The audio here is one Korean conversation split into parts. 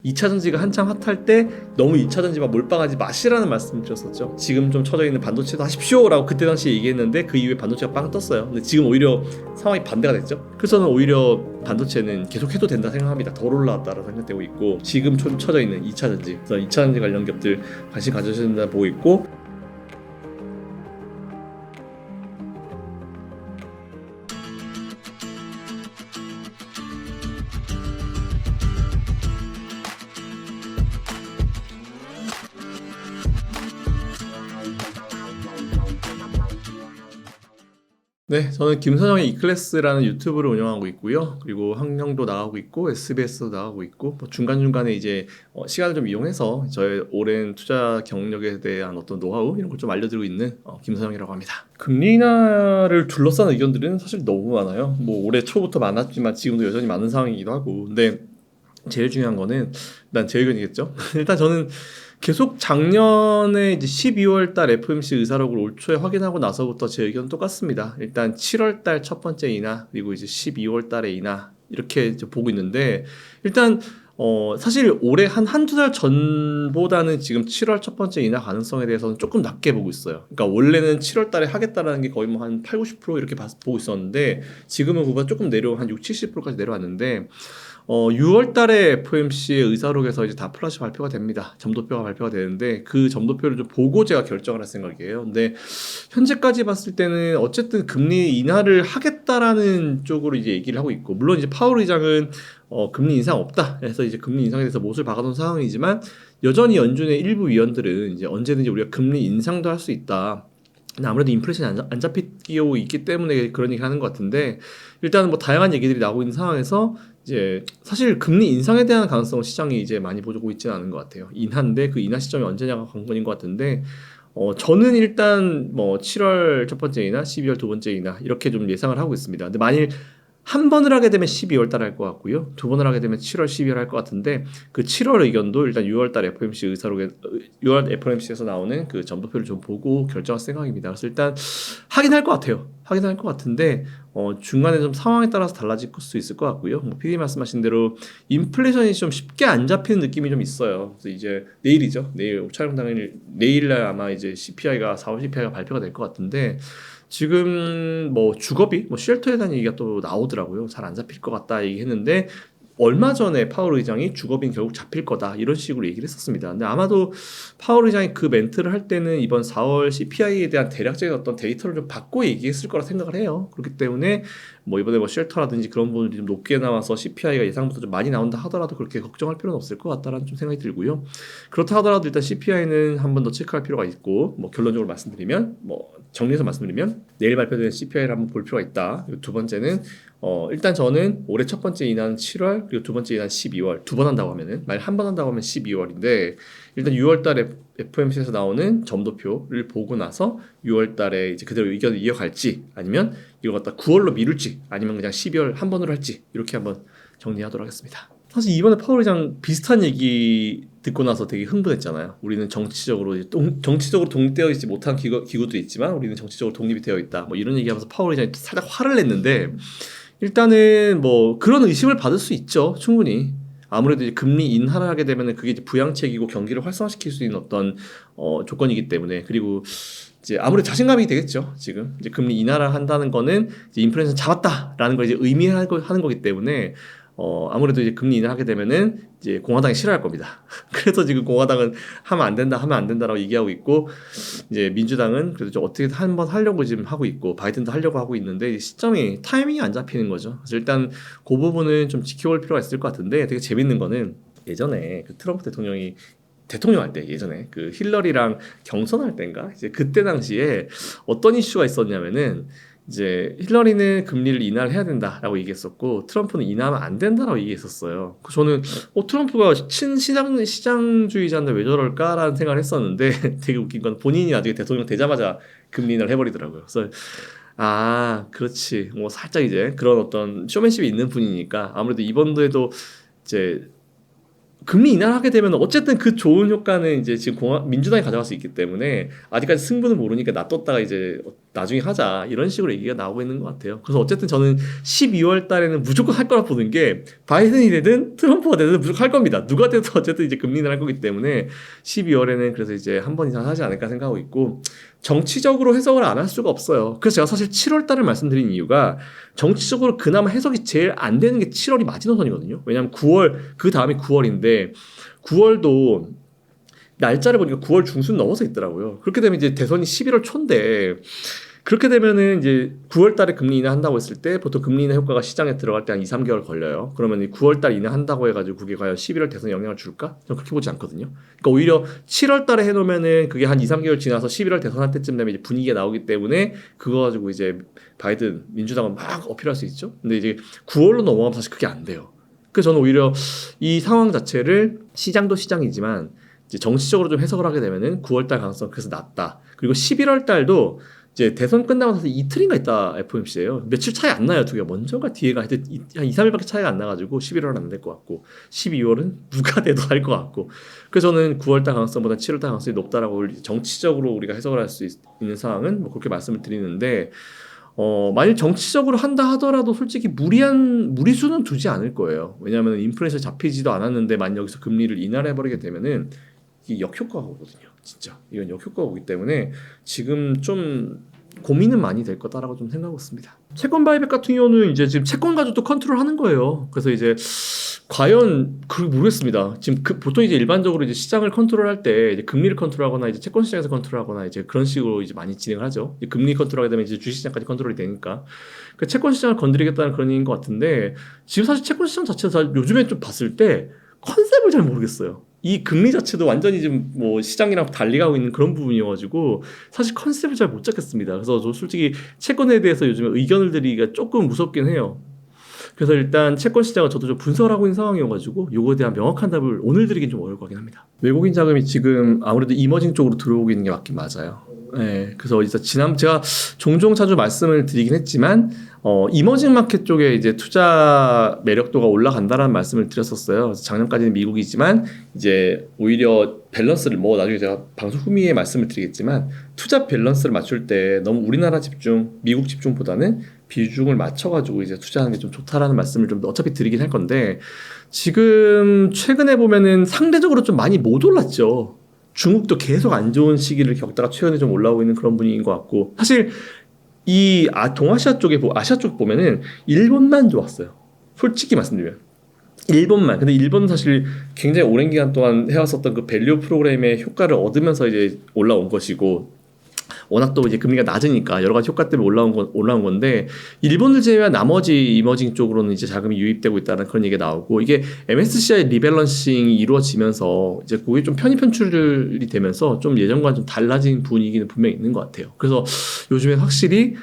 2차전지가 한창 핫할 때 너무 2차전지만 몰빵하지 마시라는 말씀을 드렸었죠. 지금 좀 처져 있는 반도체도 하십시오라고 그때 당시에 얘기했는데 그 이후에 반도체가 빵 떴어요. 근데 지금 오히려 상황이 반대가 됐죠. 그래서 저는 오히려 반도체는 계속 해도 된다 생각합니다. 덜 올라왔다라고 생각되고 있고, 지금 처져 있는 2차전지, 그래서 2차전지 관련 기업들 관심 가져주셔야 된다 보고 있고, 네, 저는 김선영의 이클래스라는 유튜브를 운영하고 있고요. 그리고 학령도 나가고 있고 SBS도 나가고 있고, 뭐 중간중간에 이제 시간을 좀 이용해서 저의 오랜 투자 경력에 대한 어떤 노하우 이런 걸 좀 알려드리고 있는 김선영이라고 합니다. 금리 인하를 둘러싼 의견들은 사실 너무 많아요. 뭐 올해 초부터 많았지만 지금도 여전히 많은 상황이기도 하고, 근데 제일 중요한 거는 일단 제 의견이겠죠. 일단 저는 계속 작년에 이제 12월 달 FOMC 의사록을 올 초에 확인하고 나서부터 제 의견은 똑같습니다. 일단 7월 달 첫 번째 인하, 그리고 이제 12월 달에 인하, 이렇게 이제 보고 있는데, 일단 사실 올해 한두 달 전보다는 지금 7월 첫 번째 인하 가능성에 대해서는 조금 낮게 보고 있어요. 그러니까 원래는 7월 달에 하겠다라는 게 거의 뭐 한 8, 90% 이렇게 보고 있었는데, 지금은 그보다 조금 한 6, 70%까지 내려왔는데, 6월 달에 FOMC의 의사록에서 이제 다 플러시 발표가 됩니다. 점도표가 발표가 되는데, 그 점도표를 좀 보고 제가 결정을 할 생각이에요. 근데 현재까지 봤을 때는 어쨌든 금리 인하를 하겠다라는 쪽으로 이제 얘기를 하고 있고, 물론 이제 파월 의장은 금리 인상 없다, 그래서 이제 금리 인상에 대해서 못을 박아놓은 상황이지만, 여전히 연준의 일부 위원들은 이제 언제든지 우리가 금리 인상도 할 수 있다, 아무래도 인플레이션이 안 잡히고 있기 때문에 그런 얘기 하는 것 같은데, 일단은 뭐 다양한 얘기들이 나오고 있는 상황에서 이제 사실 금리 인상에 대한 가능성을 시장이 이제 많이 보고 있지는 않은 것 같아요. 인하인데 그 인하 시점이 언제냐가 관건인 것 같은데, 저는 일단 뭐 7월 첫 번째 인하, 12월 두 번째 인하 이렇게 좀 예상을 하고 있습니다. 근데 만일 한 번을 하게 되면 12월 달 할 것 같고요. 두 번을 하게 되면 7월, 12월 할 것 같은데, 그 7월 의견도 일단 6월 달 FOMC 의사록에 6월 FOMC에서 나오는 그 점도표를 좀 보고 결정할 생각입니다. 그래서 일단 하긴 할 것 같아요. 하긴 할 것 같은데 중간에 좀 상황에 따라서 달라질 수 있을 것 같고요. 뭐 PD 말씀하신 대로 인플레이션이 좀 쉽게 안 잡히는 느낌이 좀 있어요. 그래서 이제 내일이죠. 내일 촬영 당일 내일날 아마 이제 CPI가 4월 CPI가 발표가 될 것 같은데, 지금 뭐 주거비, 뭐 쉘터에 대한 얘기가 또 나오더라고요. 잘 안 잡힐 것 같다 얘기했는데, 얼마 전에 파월 의장이 주거비는 결국 잡힐 거다 이런 식으로 얘기를 했었습니다. 근데 아마도 파월 의장이 그 멘트를 할 때는 이번 4월 CPI에 대한 대략적인 어떤 데이터를 좀 받고 얘기했을 거라 생각을 해요. 그렇기 때문에 뭐 이번에 뭐 쉘터라든지 그런 부분들이 좀 높게 나와서 CPI가 예상보다 좀 많이 나온다 하더라도 그렇게 걱정할 필요는 없을 것 같다라는 좀 생각이 들고요. 그렇다 하더라도 일단 CPI는 한 번 더 체크할 필요가 있고, 뭐 결론적으로 말씀드리면, 뭐 정리해서 말씀드리면 내일 발표되는 CPI를 한번 볼 필요가 있다. 그리고 두 번째는 일단 저는 올해 첫 번째 인하는 7월, 그리고 두 번째 인하는 12월, 두 번 한다고 하면은, 만약 한 번 한다고 하면 12월인데, 일단 6월 달에 FOMC에서 나오는 점도표를 보고 나서 6월 달에 이제 그대로 의견을 이어갈지, 아니면 이걸 갖다 9월로 미룰지, 아니면 그냥 12월 한 번으로 할지, 이렇게 한번 정리하도록 하겠습니다. 사실 이번에 파월 의장 비슷한 얘기 듣고 나서 되게 흥분했잖아요. 우리는 정치적으로 독립되어 있지 못한 기구도 있지만 우리는 정치적으로 독립이 되어 있다, 뭐 이런 얘기하면서 파월 의장이 살짝 화를 냈는데, 일단은 뭐 그런 의심을 받을 수 있죠. 충분히. 아무래도 이제 금리 인하를 하게 되면은 그게 이제 부양책이고 경기를 활성화시킬 수 있는 어떤 조건이기 때문에, 그리고 이제 아무래도 자신감이 되겠죠. 지금 이제 금리 인하를 한다는 거는 이제 인플레이션 잡았다라는 걸 이제 의미하는 거기 때문에, 아무래도 이제 금리 인하하게 되면은 이제 공화당이 싫어할 겁니다. 그래서 지금 공화당은 하면 안 된다라고 얘기하고 있고, 이제 민주당은 그래도 좀 어떻게든 한번 하려고 지금 하고 있고, 바이든도 하려고 하고 있는데 타이밍이 안 잡히는 거죠. 그래서 일단 그 부분은 좀 지켜볼 필요가 있을 것 같은데, 되게 재밌는 거는 예전에 그 트럼프 대통령이 대통령 할 때, 예전에 그 힐러리랑 경선할 때인가, 이제 그때 당시에 어떤 이슈가 있었냐면은, 이제 힐러리는 금리를 인하를 해야 된다라고 얘기했었고, 트럼프는 인하하면 안 된다라고 얘기했었어요. 저는 트럼프가 시장주의자인데 왜 저럴까라는 생각을 했었는데, 되게 웃긴 건 본인이 나중에 대통령 되자마자 금리 인하를 해버리더라고요. 그래서 그렇지, 뭐 살짝 이제 그런 어떤 쇼맨십이 있는 분이니까, 아무래도 이번도에도 이제 금리 인하를 하게 되면 어쨌든 그 좋은 효과는 이제 지금 민주당이 가져갈 수 있기 때문에, 아직까지 승부는 모르니까 나중에 하자 이런 식으로 얘기가 나오고 있는 것 같아요. 그래서 어쨌든 저는 12월 달에는 무조건 할 거라 보는 게 바이든이 되든 트럼프가 되든 무조건 할 겁니다. 누가 돼도 어쨌든 이제 금리 인하를 할 거기 때문에 12월에는 그래서 이제 한 번 이상 하지 않을까 생각하고 있고 정치적으로 해석을 안 할 수가 없어요. 그래서 제가 사실 7월 달을 말씀드린 이유가 정치적으로 그나마 해석이 제일 안 되는 게 7월이 마지노선이거든요. 왜냐하면 9월 그 다음이 9월인데 9월도 날짜를 보니까 9월 중순 넘어서 있더라고요. 그렇게 되면 이제 대선이 11월 초인데 그렇게 되면은 이제 9월 달에 금리 인하한다고 했을 때 보통 금리 인하 효과가 시장에 들어갈 때 한 2, 3개월 걸려요. 그러면 9월 달 인하한다고 해가지고 그게 과연 11월 대선에 영향을 줄까? 저는 그렇게 보지 않거든요. 그러니까 오히려 7월 달에 해놓으면은 그게 한 2, 3개월 지나서 11월 대선 할 때쯤 되면 이제 분위기가 나오기 때문에 그거 가지고 이제 바이든 민주당은 막 어필할 수 있죠. 근데 이제 9월로 넘어가면 사실 그게 안 돼요. 그래서 저는 오히려 이 상황 자체를 시장도 시장이지만 이제 정치적으로 좀 해석을 하게 되면은 9월 달 가능성 그래서 낮다. 그리고 11월 달도 이제 대선 끝나고 나서 이틀인가 있다 FOMC예요. 며칠 차이 안 나요. 두 개가 먼저가 뒤에가 하여튼 한 2, 3일밖에 차이가 안 나가지고 11월은 안 될 것 같고 12월은 누가 돼도 할 것 같고 그래서 저는 9월 달 가능성보다 7월 달 가능성이 높다라고 정치적으로 우리가 해석을 할 수 있는 상황은 뭐 그렇게 말씀을 드리는데 만약 정치적으로 한다 하더라도 솔직히 무리수는 두지 않을 거예요. 왜냐하면 인플레이션 잡히지도 않았는데 만약 여기서 금리를 인하를 해버리게 되면은 이게 역효과가 오거든요. 진짜 이건 역효과가 오기 때문에 지금 좀 고민은 많이 될 거다라고 좀 생각하고 있습니다. 채권 바이백 같은 경우는 이제 지금 채권 가지고 컨트롤하는 거예요. 그래서 이제 과연 모르겠습니다. 지금 보통 이제 일반적으로 이제 시장을 컨트롤할 때 이제 금리를 컨트롤하거나 이제 채권 시장에서 컨트롤하거나 이제 그런 식으로 이제 많이 진행을 하죠. 이제 금리 컨트롤하게 되면 이제 주식 시장까지 컨트롤이 되니까 그 채권 시장을 건드리겠다는 그런 얘기인 것 같은데 지금 사실 채권 시장 자체에서 요즘에 좀 봤을 때 컨셉을 잘 모르겠어요. 이 금리 자체도 완전히 지금 뭐 시장이랑 달리 가고 있는 그런 부분이어가지고 사실 컨셉을 잘 못 잡겠습니다. 그래서 저 솔직히 채권에 대해서 요즘에 의견을 드리기가 조금 무섭긴 해요. 그래서 일단 채권 시장을 저도 좀 분석을 하고 있는 상황이어가지고 요거에 대한 명확한 답을 오늘 드리긴 좀 어려울 것 같긴 합니다. 외국인 자금이 지금 아무래도 이머징 쪽으로 들어오고 있는 게 맞긴 맞아요. 네, 그래서 이제 제가 종종 자주 말씀을 드리긴 했지만 이머징 마켓 쪽에 이제 투자 매력도가 올라간다라는 말씀을 드렸었어요. 그래서 작년까지는 미국이지만 이제 오히려 밸런스를 뭐 나중에 제가 방송 후미에 말씀을 드리겠지만 투자 밸런스를 맞출 때 너무 우리나라 집중, 미국 집중보다는 비중을 맞춰가지고 이제 투자하는 게 좀 좋다라는 말씀을 좀 어차피 드리긴 할 건데 지금 최근에 보면은 상대적으로 좀 많이 못 올랐죠. 중국도 계속 안 좋은 시기를 겪다가 최근에 좀 올라오고 있는 그런 분위기인 것 같고 사실 이 동아시아 쪽에 아시아 쪽 보면은 일본만 좋았어요. 솔직히 말씀드리면 일본만. 근데 일본은 사실 굉장히 오랜 기간 동안 해왔었던 그 밸류 프로그램의 효과를 얻으면서 이제 올라온 것이고 워낙 또 이제 금리가 낮으니까 여러 가지 효과 때문에 올라온 건데 일본을 제외한 나머지 이머징 쪽으로는 이제 자금이 유입되고 있다는 그런 얘기가 나오고 이게 MSCI 리밸런싱이 이루어지면서 이제 그게 좀 편입 편출이 되면서 좀 예전과 좀 달라진 분위기는 분명히 있는 것 같아요. 그래서 요즘에 확실히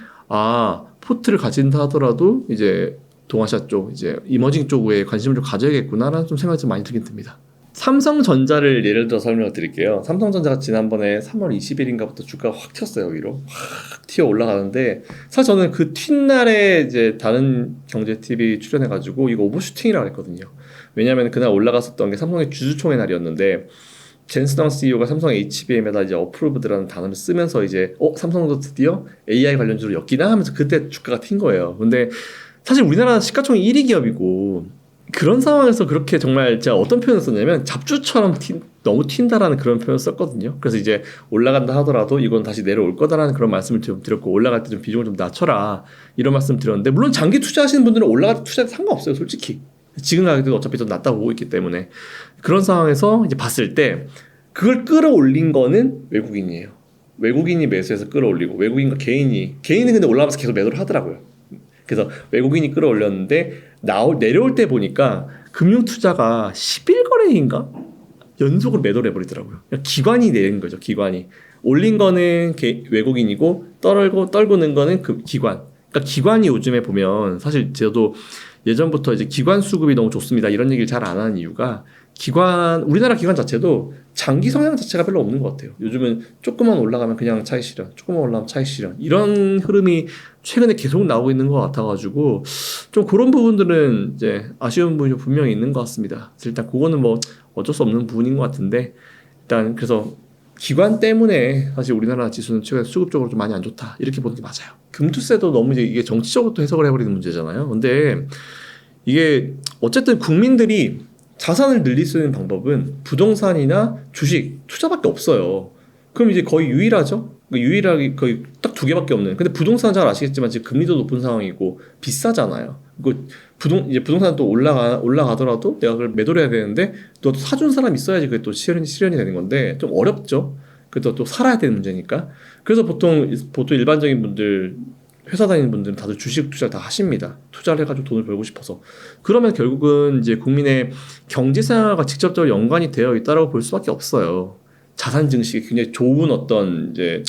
포트를 가진다 하더라도 이제 동아시아 쪽 이제 이머징 쪽에 관심을 좀 가져야겠구나라는 좀 생각이 좀 많이 들긴 듭니다. 삼성전자를 예를 들어 설명을 드릴게요. 삼성전자가 지난번에 3월 20일인가부터 주가가 확 튀었어요. 위로 확 튀어 올라가는데 사실 저는 그 튄 날에 이제 다른 경제 TV 출연해가지고 이거 오버슈팅이라고 했거든요. 왜냐하면 그날 올라갔었던 게 삼성의 주주총회 날이었는데 젠스당 CEO가 삼성 HBM에다 이제 어프로브드라는 단어를 쓰면서 이제 삼성도 드디어 AI 관련주로 엮이나 하면서 그때 주가가 튄 거예요. 근데 사실 우리나라 시가총액 1위 기업이고 그런 상황에서 그렇게 정말 제가 어떤 표현을 썼냐면 잡주처럼 너무 튄다라는 그런 표현을 썼거든요. 그래서 이제 올라간다 하더라도 이건 다시 내려올 거다라는 그런 말씀을 좀 드렸고 올라갈 때 좀 비중을 좀 낮춰라 이런 말씀 드렸는데 물론 장기 투자하시는 분들은 올라갈 때 투자해도 상관없어요. 솔직히 지금 가격도 어차피 더 낮다고 보고 있기 때문에 그런 상황에서 이제 봤을 때 그걸 끌어올린 거는 외국인이에요. 외국인이 매수해서 끌어올리고 외국인과 개인은 근데 올라가면서 계속 매도를 하더라고요. 그래서 외국인이 끌어올렸는데 내려올 때 보니까 금융투자가 10일 거래인가? 연속으로 매도를 해버리더라고요. 기관이 내는 거죠. 기관이. 올린 거는 외국인이고 떨구는 거는 그 기관. 그러니까 기관이 요즘에 보면 사실 저도 예전부터 이제 기관 수급이 너무 좋습니다. 이런 얘기를 잘 안 하는 이유가 우리나라 기관 자체도 장기 성향 자체가 별로 없는 것 같아요. 요즘은 조금만 올라가면 그냥 차익 실현, 조금만 올라가면 차익 실현 이런 흐름이 최근에 계속 나오고 있는 것 같아가지고 좀 그런 부분들은 이제 아쉬운 부분이 분명히 있는 것 같습니다. 그래서 일단 그거는 뭐 어쩔 수 없는 부분인 것 같은데 일단 그래서 기관 때문에 사실 우리나라 지수는 최근에 수급적으로 좀 많이 안 좋다 이렇게 보는 게 맞아요. 금투세도 너무 이제 이게 정치적으로 또 해석을 해버리는 문제잖아요. 근데 이게 어쨌든 국민들이 자산을 늘릴 수 있는 방법은 부동산이나 주식, 투자밖에 없어요. 그럼 이제 거의 유일하죠? 유일하게 거의 딱 두 개밖에 없는. 근데 부동산 잘 아시겠지만 지금 금리도 높은 상황이고 비싸잖아요. 이제 부동산 또 올라가더라도 내가 그걸 매도를 해야 되는데 또 사준 사람 있어야지 그게 또 실현이 되는 건데 좀 어렵죠. 그래도 또 살아야 되는 문제니까. 그래서 보통 일반적인 분들 회사 다니는 분들은 다들 주식 투자를 다 하십니다. 투자를 해가지고 돈을 벌고 싶어서. 그러면 결국은 이제 국민의 경제 생활과 직접적으로 연관이 되어 있다라고 볼 수밖에 없어요. 자산 증식이 굉장히 좋은 어떤 이제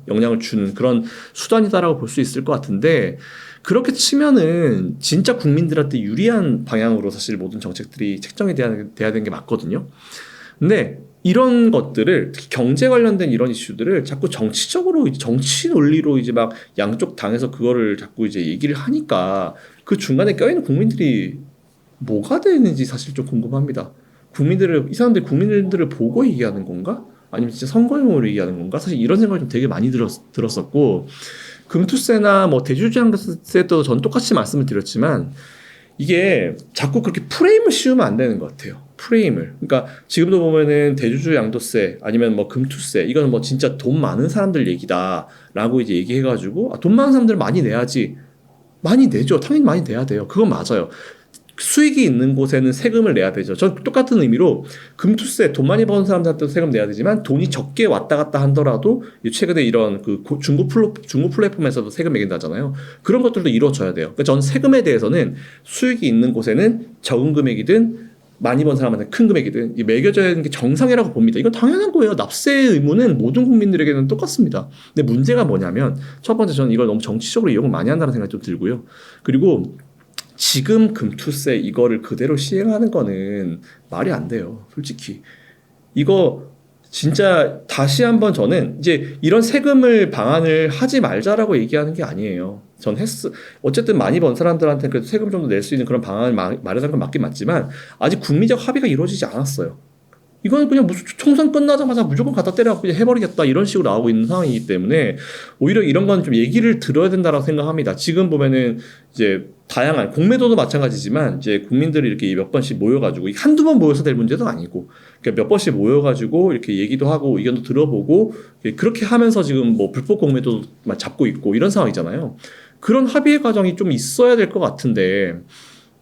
영향을 주는 그런 수단이다라고 볼 수 있을 것 같은데 그렇게 치면은 진짜 국민들한테 유리한 방향으로 사실 모든 정책들이 책정이 돼야 되는 게 맞거든요. 근데 이런 것들을 특히 경제 관련된 이런 이슈들을 자꾸 정치적으로 정치 논리로 이제 막 양쪽 당에서 그거를 자꾸 이제 얘기를 하니까 그 중간에 껴있는 국민들이 뭐가 되는지 사실 좀 궁금합니다. 이 사람들이 국민들을 보고 얘기하는 건가? 아니면 진짜 선거용으로 얘기하는 건가? 사실 이런 생각이 좀 되게 많이 들었었고 금투세나 뭐 대주주양도세도 전 똑같이 말씀을 드렸지만 이게 자꾸 그렇게 프레임을 씌우면 안 되는 것 같아요. 프레임을. 그러니까 지금도 보면은 대주주 양도세 아니면 뭐 금투세 이거는 뭐 진짜 돈 많은 사람들 얘기다라고 이제 얘기해가지고 돈 많은 사람들 많이 내야지. 많이 내죠. 당연히 많이 내야 돼요. 그건 맞아요. 수익이 있는 곳에는 세금을 내야 되죠. 전 똑같은 의미로 금투세 돈 많이 버는 사람들한테도 세금 내야 되지만 돈이 적게 왔다 갔다 하더라도 최근에 이런 그 중고 플랫폼에서도 세금 매긴다잖아요. 그런 것들도 이루어져야 돼요. 그러니까 전 세금에 대해서는 수익이 있는 곳에는 적은 금액이든 많이 번 사람한테 큰 금액이든 매겨져야 하는 게 정상이라고 봅니다. 이건 당연한 거예요. 납세의 의무는 모든 국민들에게는 똑같습니다. 근데 문제가 뭐냐면 첫 번째 저는 이걸 너무 정치적으로 이용을 많이 한다는 생각이 좀 들고요. 그리고 지금 금투세 이거를 그대로 시행하는 거는 말이 안 돼요. 솔직히. 이거 진짜 다시 한번 저는 이제 이런 세금을 방안을 하지 말자라고 얘기하는 게 아니에요. 어쨌든 많이 번 사람들한테 그래도 세금 좀 더 낼 수 있는 그런 방안을 마련하는 건 맞긴 맞지만 아직 국민적 합의가 이루어지지 않았어요. 이거는 그냥 무슨 총선 끝나자마자 무조건 갖다 때려갖고 그냥 해버리겠다 이런 식으로 나오고 있는 상황이기 때문에 오히려 이런 건 좀 얘기를 들어야 된다라고 생각합니다. 지금 보면은 이제 다양한 공매도도 마찬가지지만 이제 국민들이 이렇게 몇 번씩 모여가지고 한두 번 모여서 될 문제도 아니고 그러니까 몇 번씩 모여가지고 이렇게 얘기도 하고 의견도 들어보고 그렇게 하면서 지금 뭐 불법 공매도 잡고 있고 이런 상황이잖아요. 그런 합의의 과정이 좀 있어야 될 것 같은데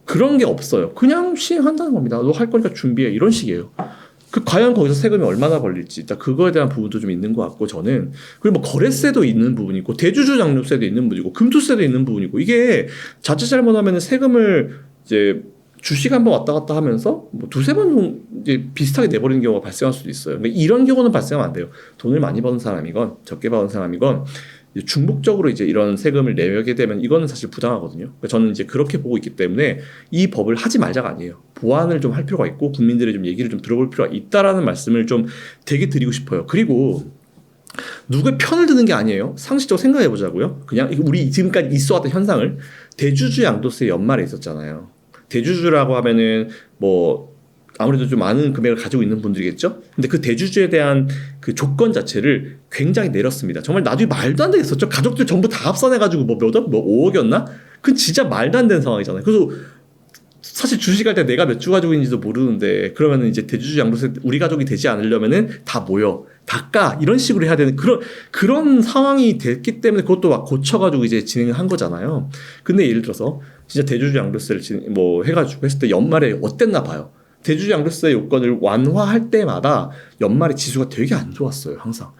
그런 게 없어요. 그냥 시행한다는 겁니다. 너 할 거니까 준비해 이런 식이에요. 과연 거기서 세금이 얼마나 벌릴지, 그거에 대한 부분도 좀 있는 것 같고, 저는. 그리고 뭐 거래세도 있는 부분이고, 대주주 양도세도 있는 부분이고, 금투세도 있는 부분이고, 이게 자칫 잘못하면 세금을 이제 주식 한번 왔다 갔다 하면서 뭐 두세 번 이제 비슷하게 내버리는 경우가 발생할 수도 있어요. 그러니까 이런 경우는 발생하면 안 돼요. 돈을 많이 버는 사람이건, 적게 버는 사람이건, 중복적으로 이제 이런 세금을 내게 되면 이거는 사실 부당하거든요. 그러니까 저는 이제 그렇게 보고 있기 때문에 이 법을 하지 말자가 아니에요. 보완을 좀 할 필요가 있고 국민들의 좀 얘기를 좀 들어볼 필요가 있다라는 말씀을 좀 되게 드리고 싶어요. 그리고 누구의 편을 드는 게 아니에요. 상식적으로 생각해 보자고요. 그냥 우리 지금까지 있어왔던 현상을 대주주 양도세 연말에 있었잖아요. 대주주라고 하면은 뭐 아무래도 좀 많은 금액을 가지고 있는 분들이겠죠. 근데 그 대주주에 대한 그 조건 자체를 굉장히 내렸습니다. 정말 나중에 말도 안 되겠었죠. 가족들 전부 다 합산해가지고 뭐 몇 억, 뭐 5억이었나? 그건 진짜 말도 안 되는 상황이잖아요. 그래서 사실 주식할 때 내가 몇 주 가지고 있는지도 모르는데 그러면은 이제 대주주 양도세 우리 가족이 되지 않으려면은 다 모여. 다 까. 이런 식으로 해야 되는 그런 상황이 됐기 때문에 그것도 막 고쳐가지고 이제 진행을 한 거잖아요. 근데 예를 들어서 진짜 대주주 양도세를 뭐 해가지고 했을 때 연말에 어땠나 봐요. 대주주 양도세 요건을 완화할 때마다 연말에 지수가 되게 안 좋았어요. 항상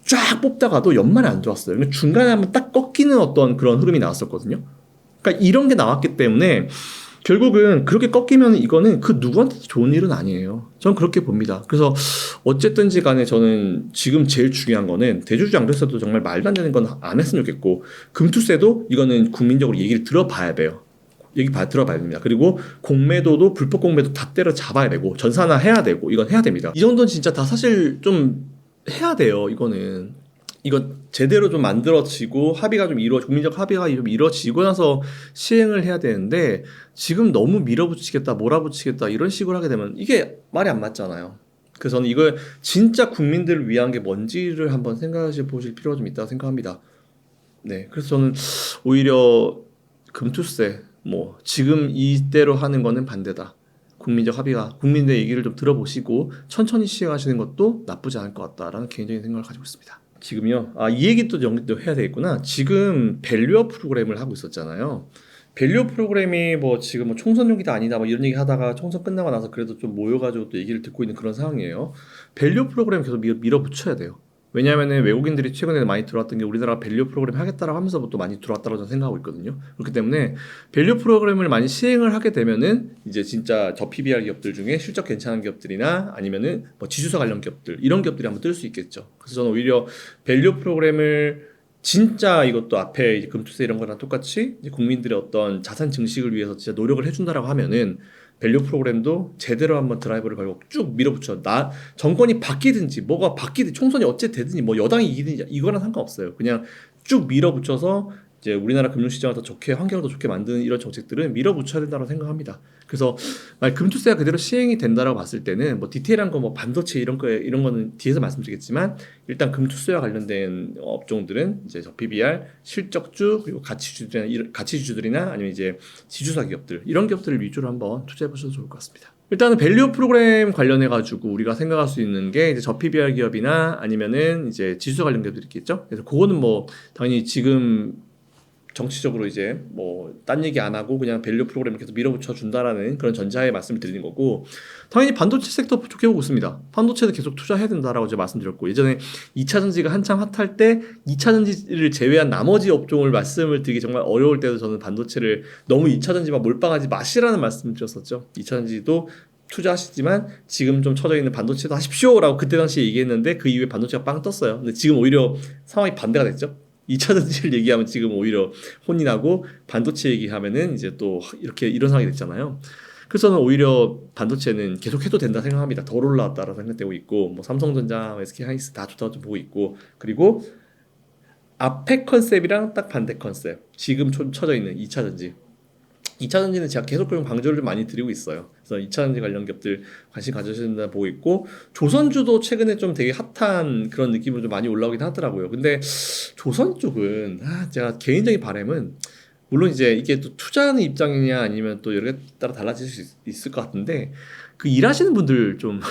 쫙 뽑다가도 연말에 안 좋았어요. 그러니까 중간에 한번 딱 꺾이는 어떤 그런 흐름이 나왔었거든요. 그러니까 이런 게 나왔기 때문에 결국은 그렇게 꺾이면 이거는 그 누구한테도 좋은 일은 아니에요. 저는 그렇게 봅니다. 그래서 어쨌든지 간에 저는 지금 제일 중요한 거는 대주주 양도세도 정말 말도 안 되는 건 안 했으면 좋겠고 금투세도 이거는 국민적으로 얘기를 들어봐야 돼요. 들어봐야 됩니다. 그리고 공매도도 불법 공매도 다 때려 잡아야 되고 전산화 해야 되고 이건 해야 됩니다. 이 정도는 진짜 다 사실 좀 해야 돼요. 이거 제대로 좀 만들어지고 국민적 합의가 좀 이루어지고 나서 시행을 해야 되는데 지금 너무 밀어붙이겠다 몰아붙이겠다 이런 식으로 하게 되면 이게 말이 안 맞잖아요. 그래서 저는 이걸 진짜 국민들을 위한 게 뭔지를 한번 생각해 보실 필요가 좀 있다고 생각합니다. 네, 그래서 저는 오히려 금투세 뭐 지금 이대로 하는 거는 반대다. 국민적 합의가 국민의 얘기를 좀 들어보시고 천천히 시행하시는 것도 나쁘지 않을 것 같다라는 개인적인 생각을 가지고 있습니다. 지금요. 이 얘기 또 연결도 해야 되겠구나. 지금 밸류업 프로그램을 하고 있었잖아요. 밸류 프로그램이 뭐 지금 뭐 총선 용기다 아니다 뭐 이런 얘기 하다가 총선 끝나고 나서 그래도 좀 모여가지고 또 얘기를 듣고 있는 그런 상황이에요. 밸류 프로그램 계속 밀어붙여야 돼요. 왜냐하면은 외국인들이 최근에 많이 들어왔던 게 우리나라가 밸류 프로그램 하겠다라고 하면서 또 많이 들어왔다고 저는 생각하고 있거든요. 그렇기 때문에 밸류 프로그램을 많이 시행을 하게 되면은 이제 진짜 저 PBR 기업들 중에 실적 괜찮은 기업들이나 아니면은 뭐 지주사 관련 기업들 이런 기업들이 한번 뜰 수 있겠죠. 그래서 저는 오히려 밸류 프로그램을 진짜 이것도 앞에 이제 금투세 이런 거랑 똑같이 이제 국민들의 어떤 자산 증식을 위해서 진짜 노력을 해준다라고 하면은 밸류 프로그램도 제대로 한번 드라이버를 걸고 쭉 밀어붙여. 정권이 바뀌든지 뭐가 바뀌든 총선이 어째 되든지 뭐 여당이 이기든지 이거랑 상관없어요. 그냥 쭉 밀어붙여서 이제 우리나라 금융시장을 더 좋게 환경을 더 좋게 만드는 이런 정책들은 밀어붙여야 된다고 생각합니다. 그래서 만약 금투세가 그대로 시행이 된다라고 봤을 때는 뭐 디테일한 거 뭐 반도체 이런 거는 뒤에서 말씀드리겠지만 일단 금투세와 관련된 업종들은 이제 저 PBR, 실적주 그리고 가치주들이나 아니면 이제 지주사 기업들 이런 기업들을 위주로 한번 투자해 보셔도 좋을 것 같습니다. 일단은 밸류 프로그램 관련해 가지고 우리가 생각할 수 있는 게 이제 저 PBR 기업이나 아니면은 이제 지주사 관련 기업들이 있겠죠. 그래서 그거는 뭐 당연히 지금 정치적으로 이제 뭐 딴 얘기 안 하고 그냥 밸류 프로그램을 계속 밀어붙여 준다라는 그런 전제하에 말씀을 드리는 거고, 당연히 반도체 섹터 좋게 보고 있습니다. 반도체도 계속 투자해야 된다라고 제가 말씀드렸고, 예전에 2차 전지가 한창 핫할 때 2차 전지를 제외한 나머지 업종을 말씀을 드리기 정말 어려울 때도 저는 반도체를 너무 2차 전지만 몰빵하지 마시라는 말씀을 드렸었죠. 2차 전지도 투자하시지만 지금 좀 처져 있는 반도체도 하십시오라고 그때 당시에 얘기했는데 그 이후에 반도체가 빵 떴어요. 근데 지금 오히려 상황이 반대가 됐죠. 2차 전지를 얘기하면 지금 오히려 혼이 나고 반도체 얘기하면은 이제 또 이렇게 이런 상황이 됐잖아요. 그래서 저는 오히려 반도체는 계속 해도 된다 생각합니다. 덜 올라왔다라고 생각되고 있고, 뭐 삼성전자, SK하이닉스 다 좋다고 보고 있고, 그리고 앞에 컨셉이랑 딱 반대 컨셉, 지금 쳐져 있는 2차 전지. 2차 전지는 제가 계속 그런 강조를 좀 많이 드리고 있어요. 그래서 2차 전지 관련 기업들 관심 가져주셔야 된다 보고 있고, 조선주도 최근에 좀 되게 핫한 그런 느낌으로 좀 많이 올라오긴 하더라고요. 근데 조선 쪽은 제가 개인적인 바람은 물론 이제 이게 또 투자하는 입장이냐 아니면 또 여러 개 따라 달라질 수 있을 것 같은데, 그 일하시는 분들 좀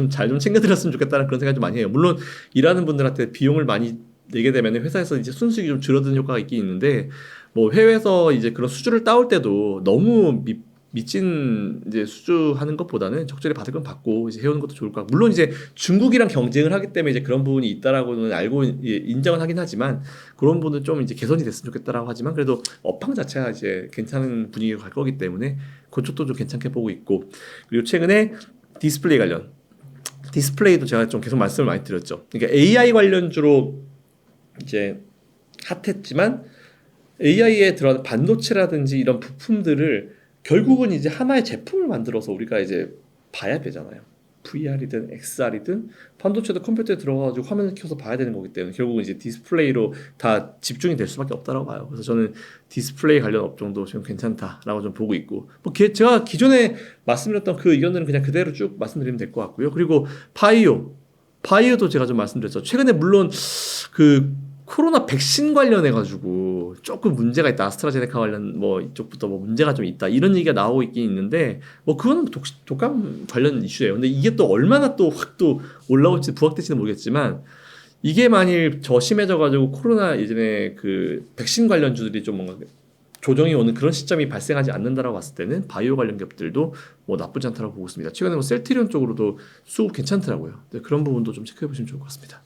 잘 좀 챙겨드렸으면 좋겠다는 그런 생각 좀 많이 해요. 물론 일하는 분들한테 비용을 많이 내게 되면 회사에서 이제 순수익이 좀 줄어드는 효과가 있긴 있는데, 뭐 해외에서 이제 그런 수주를 따올 때도 너무 미친 이제 수주하는 것보다는 적절히 받을 건 받고 이제 해오는 것도 좋을 것 같고, 물론 이제 중국이랑 경쟁을 하기 때문에 이제 그런 부분이 있다라고는 알고 인정은 하긴 하지만, 그런 부분은 좀 이제 개선이 됐으면 좋겠다라고 하지만, 그래도 업황 자체가 이제 괜찮은 분위기가 갈 거기 때문에 그쪽도 좀 괜찮게 보고 있고, 그리고 최근에 디스플레이 관련 디스플레이도 제가 좀 계속 말씀을 많이 드렸죠. 그러니까 AI 관련주로 이제 핫했지만 AI에 들어가는 반도체라든지 이런 부품들을 결국은 이제 하나의 제품을 만들어서 우리가 이제 봐야 되잖아요. VR이든 XR이든 반도체도 컴퓨터에 들어가가지고 화면을 켜서 봐야 되는 거기 때문에 결국은 이제 디스플레이로 다 집중이 될 수밖에 없다고 봐요. 그래서 저는 디스플레이 관련 업종도 좀 괜찮다라고 좀 보고 있고, 뭐 제가 기존에 말씀드렸던 그 의견들은 그냥 그대로 쭉 말씀드리면 될 것 같고요. 그리고 바이오도 제가 좀 말씀드렸죠. 최근에 물론 그 코로나 백신 관련해 가지고 조금 문제가 있다. 아스트라제네카 관련 뭐 이쪽부터 뭐 문제가 좀 있다. 이런 얘기가 나오고 있긴 있는데, 뭐 그거는 독감 관련 이슈예요. 근데 이게 또 얼마나 또 확 또 올라올지 부각될지는 모르겠지만, 이게 만일 심해져 가지고 코로나 예전에 그 백신 관련주들이 좀 뭔가 조정이 오는 그런 시점이 발생하지 않는다라고 봤을 때는 바이오 관련 기업들도 뭐 나쁘지 않다고 보고 있습니다. 최근에 뭐 셀트리온 쪽으로도 수급 괜찮더라고요. 그런 부분도 좀 체크해 보시면 좋을 것 같습니다.